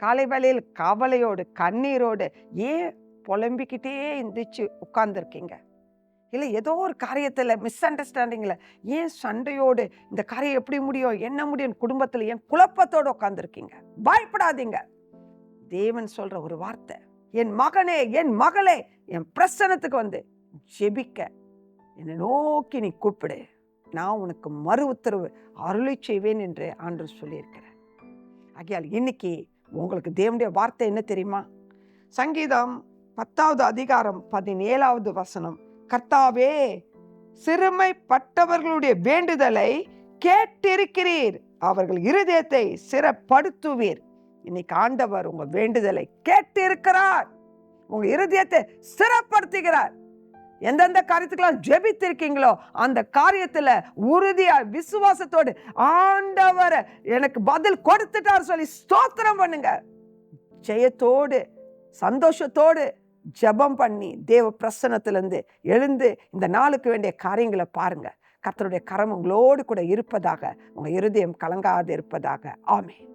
காலை வேளையில் கவலையோடு கண்ணீரோடு ஏன் புலம்பிக்கிட்டே எந்திரிச்சு உட்கார்ந்துருக்கீங்க? இல்லை ஏதோ ஒரு காரியத்தில் மிஸ் அண்டர்ஸ்டாண்டிங்கில் ஏன் சண்டையோடு இந்த காரியம் எப்படி முடியும், என்ன முடியும், குடும்பத்தில் ஏன் குழப்பத்தோடு உட்காந்துருக்கீங்க? பயப்படாதீங்க. தேவன் சொல்ற ஒரு வார்த்தை, என் மகனே என் மகளே என் பிரசன்னத்துக்கு வந்து ஜெபிக்க என்னை நோக்கி நீ கூப்பிடு, நான் உனக்கு மறு உத்தரவு அருளை செய்வேன் என்று ஆண்டவர் சொல்லியிருக்கிறேன். ஆகையால் இன்னைக்கு உங்களுக்கு தேவனுடைய வார்த்தை என்ன தெரியுமா? சங்கீதம் 10வது அதிகாரம் 17வது வசனம், கர்த்தாவே சிறுமைப்பட்டவர்களுடைய வேண்டுதலை கேட்டிருக்கிறீர், அவர்கள் இருதயத்தை சிறப்படுத்துவீர். இன்னைக்கு ஆண்டவர் உங்க வேண்டுதலை கேட்டு இருக்கிறார், உங்க இருதயத்தை சிறப்படுத்துகிறார். எந்தெந்த காரியத்துக்கெல்லாம் ஜெபித்திருக்கீங்களோ அந்த காரியத்துல உறுதியா விசுவாசத்தோடு ஆண்டவர் எனக்கு பதில் கொடுத்துட்டார் சொல்லி ஸ்தோத்திரம் பண்ணுங்க. ஜெயத்தோடு சந்தோஷத்தோடு ஜெபம் பண்ணி தேவ பிரசன்னத்திலிருந்து எழுந்து இந்த நாளுக்கு வேண்டிய காரியங்களை பாருங்க. கர்த்தருடைய கரம் உங்களோடு கூட இருப்பதாக, உங்க இருதயம் கலங்காது இருப்பதாக. ஆமென்.